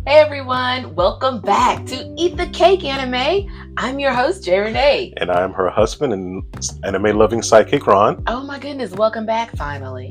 Hey everyone, welcome back to Eat the Cake Anime. I'm your host, Jay Renee. And I am her husband and anime-loving sidekick, Ron. Oh my goodness, welcome back finally.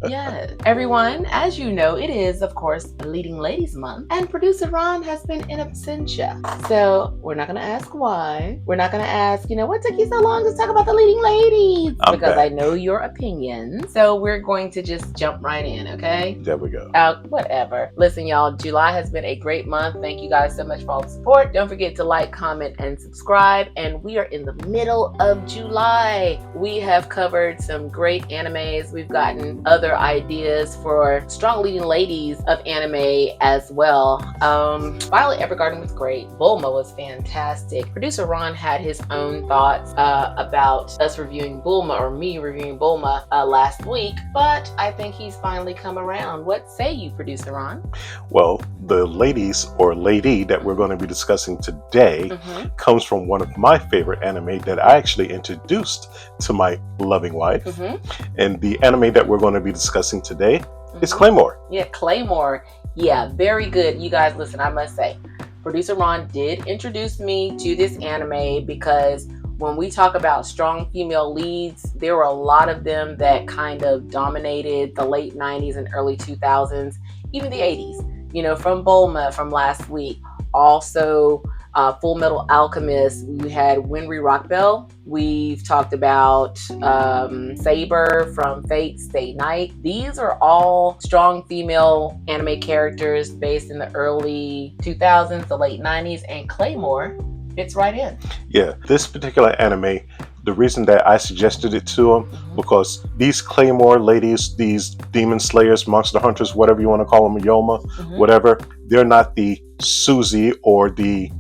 Yeah, everyone, as you know, it is, of course, Leading Ladies Month, and producer Ron has been in absentia. So we're not going to ask why. We're not going to ask, what took you so long to talk about the leading ladies? Because I know your opinion. So we're going to just jump right in, okay? There we go. Whatever. Listen, y'all, July has been a great month. Thank you guys so much for all the support. Don't forget to like, comment, and subscribe. And we are in the middle of July. We have covered some great animes. We've gotten other ideas for strong leading ladies of anime as well. Violet Evergarden was great. Bulma was fantastic. Producer Ron had his own thoughts about us reviewing Bulma, or me reviewing Bulma last week, but I think he's finally come around. What say you, Producer Ron? Well, the ladies or lady that we're going to be discussing today comes from one of my favorite anime that I actually introduced to my loving wife. And the anime that we're going to be discussing today is Claymore. Yeah, Claymore. Yeah, very good. You guys, listen, I must say, Producer Ron did introduce me to this anime because when we talk about strong female leads, there were a lot of them that kind of dominated the late 90s and early 2000s, even the 80s. From Bulma from last week. Also, Full Metal Alchemist. We had Winry Rockbell. We've talked about Saber from Fate Stay Night. These are all strong female anime characters based in the early 2000s, the late 90s, and Claymore fits right in. Yeah, this particular anime, the reason that I suggested it to him, because these Claymore ladies, these demon slayers, monster hunters, whatever you want to call them, Yoma, whatever, they're not the Susie or the,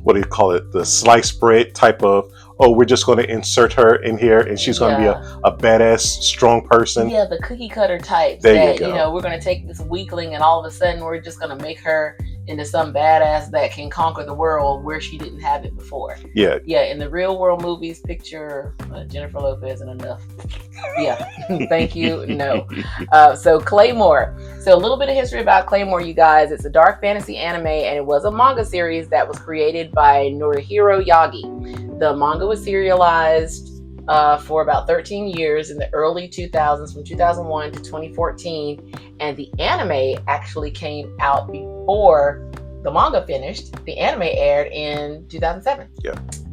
the sliced bread type of, oh, we're just going to insert her in here and she's going to be a badass, strong person. Yeah, the cookie cutter types there you go. We're going to take this weakling and all of a sudden we're just going to make her into some badass that can conquer the world where she didn't have it before. Yeah. Yeah, in the real world movies, picture Jennifer Lopez and enough. Yeah, thank you. No. So Claymore. So a little bit of history about Claymore, you guys. It's a dark fantasy anime and it was a manga series that was created by Norihiro Yagi. The manga was serialized for about 13 years in the early 2000s, from 2001 to 2014. And the anime actually came out before the manga finished. The anime aired in 2007.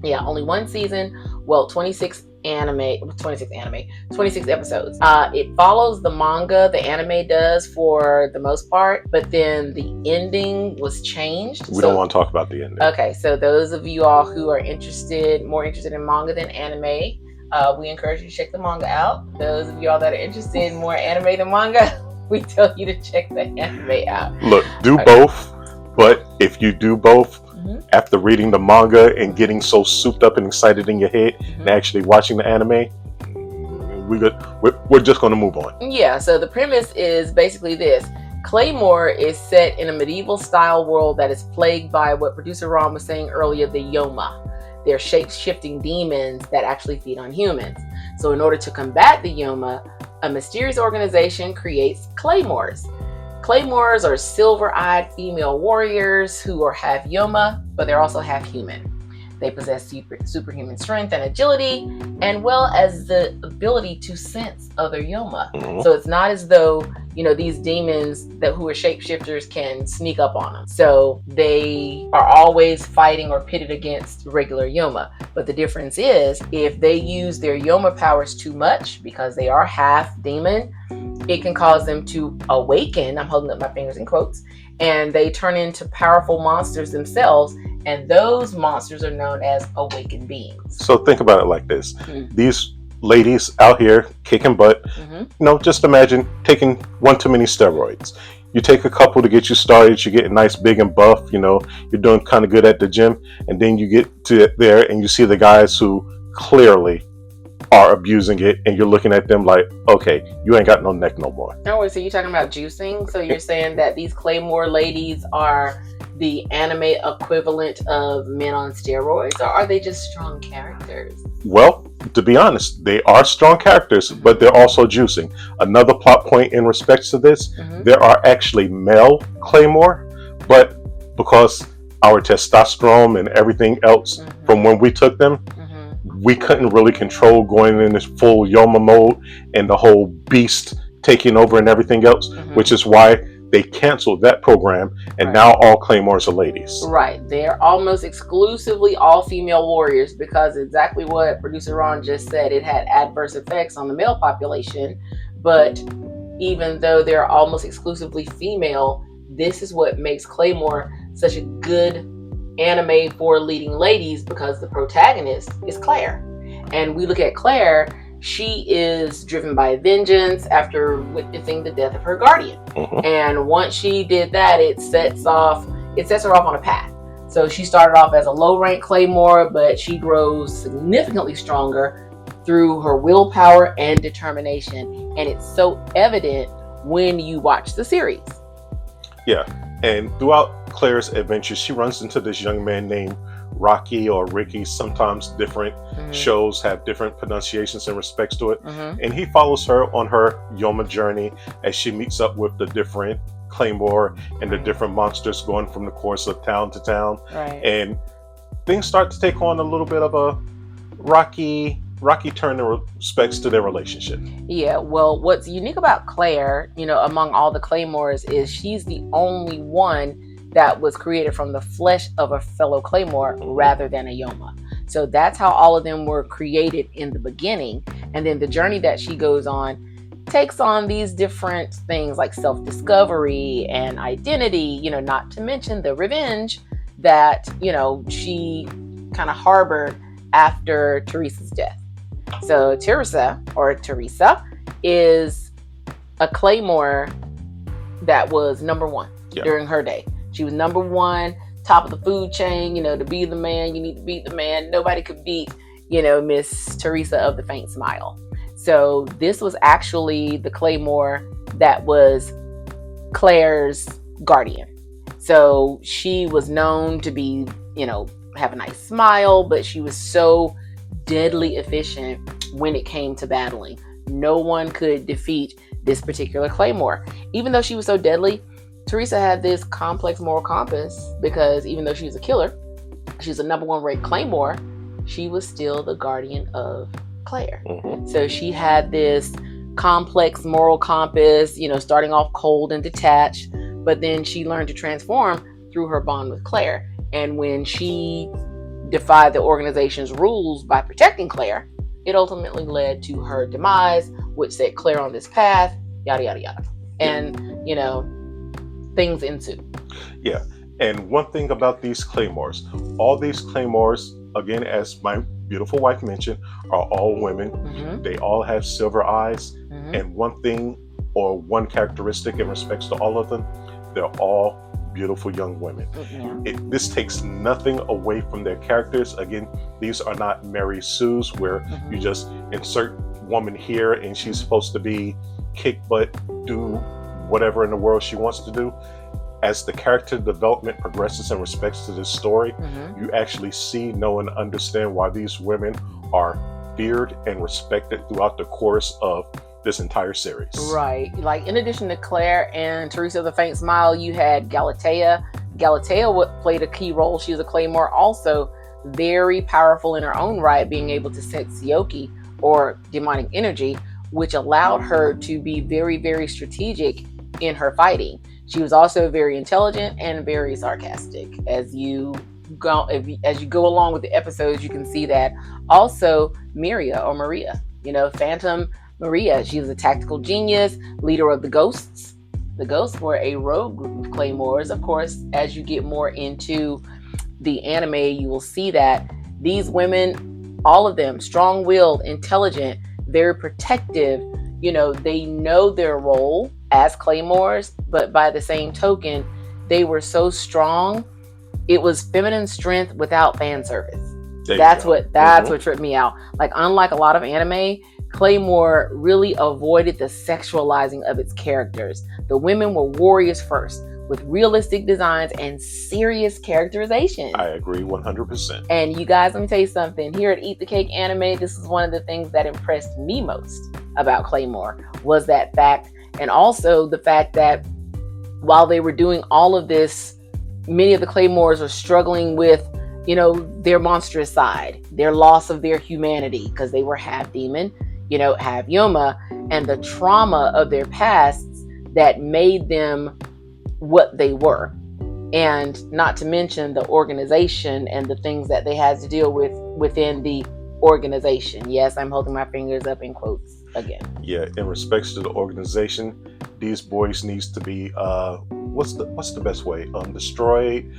Yeah, only one season. Well, 26 episodes. It follows the manga, the anime does for the most part, but then the ending was changed. We don't want to talk about the ending. Okay, so those of you all who are more interested in manga than anime, we encourage you to check the manga out. Those of you all that are interested in more anime than manga, we tell you to check the anime out. Look, do both, but if you do both, after reading the manga and getting so souped up and excited in your head and actually watching the anime, we're just going to move on. Yeah, so the premise is basically this. Claymore is set in a medieval style world that is plagued by what producer Ron was saying earlier, the Yoma. They're shape-shifting demons that actually feed on humans. So in order to combat the Yoma, a mysterious organization creates Claymores. Claymores are silver-eyed female warriors who are half Yoma, but they're also half human. They possess superhuman strength and agility, and well as the ability to sense other Yoma. So it's not as though, these demons who are shapeshifters can sneak up on them. So they are always fighting or pitted against regular Yoma. But the difference is, if they use their Yoma powers too much, because they are half demon, it can cause them to awaken, I'm holding up my fingers in quotes, and they turn into powerful monsters themselves, and those monsters are known as awakened beings. So think about it like this. These ladies out here kicking butt, just imagine taking one too many steroids. You take a couple to get you started, you get nice, big, and buff, you're doing kind of good at the gym, and then you get to there and you see the guys who clearly are abusing it, and you're looking at them like, okay, you ain't got no neck no more. Oh, so you're talking about juicing? So you're saying that these Claymore ladies are the anime equivalent of men on steroids, or are they just strong characters? Well, to be honest, they are strong characters, but they're also juicing. Another plot point in respects to this, there are actually male Claymore, but because our testosterone and everything else from when we took them, we couldn't really control going in this full Yoma mode and the whole beast taking over and everything else, which is why they canceled that program, and now all Claymores are ladies. Right. They're almost exclusively all female warriors, because exactly what producer Ron just said, it had adverse effects on the male population. But even though they're almost exclusively female, this is what makes Claymore such a good anime for leading ladies, because the protagonist is Claire. And we look at Claire, she is driven by vengeance after witnessing the death of her guardian. And once she did that, it sets her off on a path. So she started off as a low-rank Claymore, but she grows significantly stronger through her willpower and determination. And it's so evident when you watch the series. Yeah, and throughout Claire's adventures, she runs into this young man named Rocky or Ricky. Sometimes different shows have different pronunciations in respects to it. And he follows her on her Yoma journey as she meets up with the different Claymore and the different monsters going from the course of town to town. And things start to take on a little bit of a rocky turn in respects to their relationship. Yeah, well, what's unique about Claire, among all the Claymores, is she's the only one that was created from the flesh of a fellow Claymore rather than a Yoma. So that's how all of them were created in the beginning. And then the journey that she goes on takes on these different things like self-discovery and identity, not to mention the revenge that, she kind of harbored after Teresa's death. So Teresa is a Claymore that was number one during her day. She was number one, top of the food chain. To be the man, you need to beat the man. Nobody could beat, Miss Teresa of the Faint Smile. So this was actually the Claymore that was Claire's guardian. So she was known to be, have a nice smile, but she was so deadly efficient when it came to battling. No one could defeat this particular Claymore. Even though she was so deadly, Teresa had this complex moral compass, because even though she was a killer, she's a number one ranked Claymore, she was still the guardian of Claire. So she had this complex moral compass, starting off cold and detached, but then she learned to transform through her bond with Claire. And when she defied the organization's rules by protecting Claire, it ultimately led to her demise, which set Claire on this path, yada, yada, yada. And, things ensue. Yeah. And one thing about these Claymores, all these Claymores, again, as my beautiful wife mentioned, are all women. They all have silver eyes. And one thing or one characteristic in respects to all of them, they're all beautiful young women. This takes nothing away from their characters. Again, these are not Mary Sue's where you just insert woman here and she's supposed to be kick butt, do whatever in the world she wants to do. As the character development progresses in respects to this story, you actually see, know, and understand why these women are feared and respected throughout the course of this entire series. Right. Like, in addition to Claire and Teresa of the Faint Smile, you had Galatea. Galatea played a key role. She was a Claymore, also very powerful in her own right, being able to sense Yoki, or demonic energy, which allowed her to be very, very strategic in her fighting. She was also very intelligent and very sarcastic. As you go along with the episodes, you can see that. Also, Maria, Phantom Maria, she was a tactical genius, leader of the Ghosts. The Ghosts were a rogue group of Claymores. Of course, as you get more into the anime, you will see that these women, all of them, strong-willed, intelligent, very protective, they know their role as Claymores, but by the same token, they were so strong. It was feminine strength without fan service. That's what tripped me out. Like, unlike a lot of anime, Claymore really avoided the sexualizing of its characters. The women were warriors first, with realistic designs and serious characterization. I agree 100%. And you guys, let me tell you something. Here at Eat the Cake Anime, this is one of the things that impressed me most about Claymore, was that fact. And also the fact that while they were doing all of this many of the Claymores are struggling with, their monstrous side, their loss of their humanity, because they were half demon, half Yoma, and the trauma of their pasts that made them what they were. And not to mention the organization and the things that they had to deal with within the organization. Yes, I'm holding my fingers up in quotes again. Yeah, in respects to the organization, these boys needs to be what's the best way? Destroyed,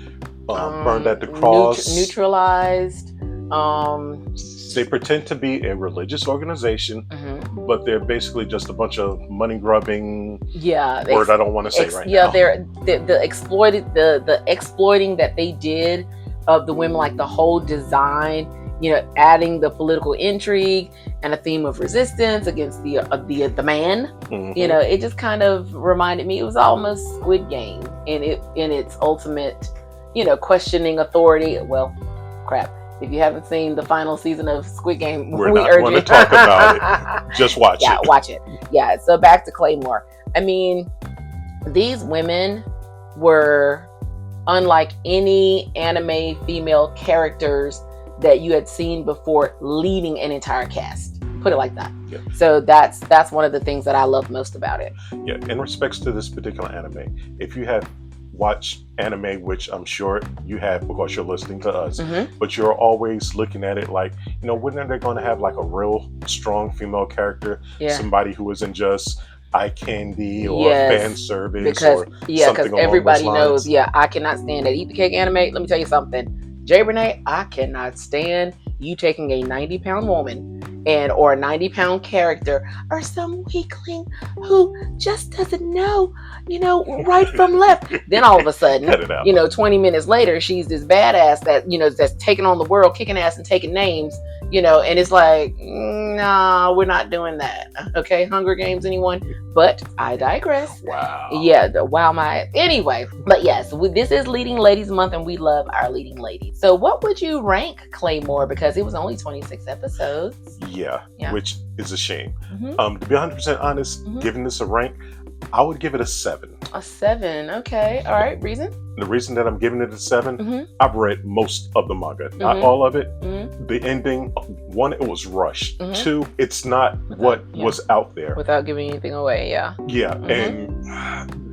burned at the cross, neutralized. They pretend to be a religious organization, but they're basically just a bunch of money grubbing. Yeah, word I don't want to say right now. Yeah, they're the exploiting that they did of the women, like the whole design. Adding the political intrigue and a theme of resistance against the man. It just kind of reminded me. It was almost Squid Game in its ultimate, questioning authority. Well, crap. If you haven't seen the final season of Squid Game, we not going to talk about it. Just watch it. Yeah, watch it. Yeah. So back to Claymore. I mean, these women were unlike any anime female characters that you had seen before leading an entire cast. Put it like that. Yeah. So that's one of the things that I love most about it. Yeah. In respects to this particular anime, if you have watched anime, which I'm sure you have because you're listening to us, but you're always looking at it like, when are they going to have like a real strong female character, somebody who isn't just eye candy or fan service or something along everybody those lines. knows. I cannot stand that Eat the Cake anime. Let me tell you something, Jay Renee, I cannot stand you taking a 90-pound woman or a 90-pound character or some weakling who just doesn't know, right from left. Then all of a sudden, 20 minutes later, she's this badass that, that's taking on the world, kicking ass and taking names, and it's like, nah, we're not doing that. Okay, Hunger Games, anyone? But I digress. Wow. Yeah, anyway. But yes, this is Leading Ladies Month, and we love our leading ladies. So what would you rank Claymore? Because it was only 26 episodes. Yeah. Which is a shame. To be 100% honest, giving this a rank, I would give it a 7. A 7, okay. All right, reason? The reason that I'm giving it a 7, I've read most of the manga, not all of it. The ending, 1, it was rushed. 2, it's not what was out there. Without giving anything away, yeah. Yeah, and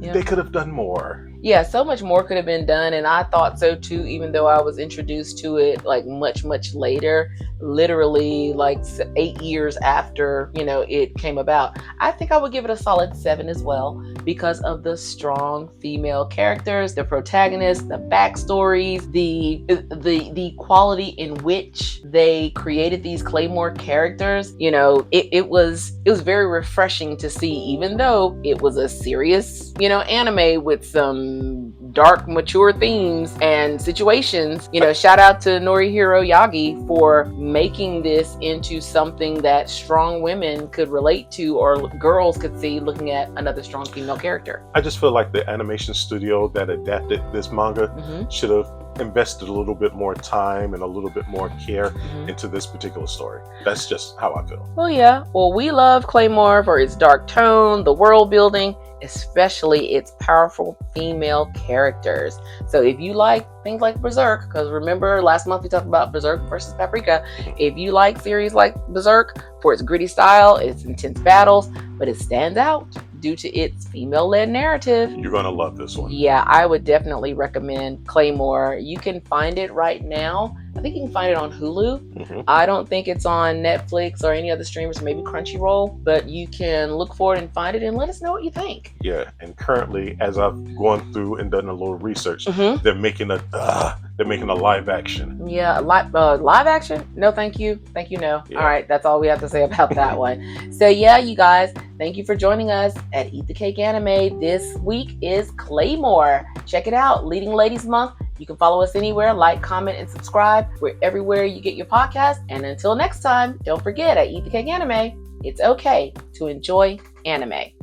they could have done more. Yeah, so much more could have been done, and I thought so too, even though I was introduced to it like much, much later, literally like 8 years after, it came about. I think I would give it a solid 7 as well, because of the strong female characters, the protagonists, the backstories, the quality in which they created these Claymore characters. It was very refreshing to see, even though it was a serious, anime with some dark, mature themes and situations. Shout out to Norihiro Yagi for making this into something that strong women could relate to, or girls could see looking at another strong female character. I just feel like the animation studio that adapted this manga should have invested a little bit more time and a little bit more care into this particular story. That's just how I feel. Well, yeah. Well, we love Claymore for its dark tone, the world building, especially its powerful female characters. So if you like things like Berserk, because remember last month we talked about Berserk versus Paprika, if you like series like Berserk for its gritty style, its intense battles, but it stands out due to its female-led narrative, you're gonna love this one. Yeah, I would definitely recommend Claymore. You can find it right now. I think you can find it on Hulu. I don't think it's on Netflix or any other streamers, maybe Crunchyroll, but you can look for it and find it and let us know what you think. Yeah, and currently, as I've gone through and done a little research, they're making a live action. Yeah, live action? No, thank you. Thank you, no. Yeah. All right, that's all we have to say about that one. So yeah, you guys, thank you for joining us at Eat the Cake Anime. This week is Claymore. Check it out, Leading Ladies Month. You can follow us anywhere, like, comment, and subscribe. We're everywhere you get your podcast. And until next time, don't forget, at Eat the Cake Anime, it's okay to enjoy anime.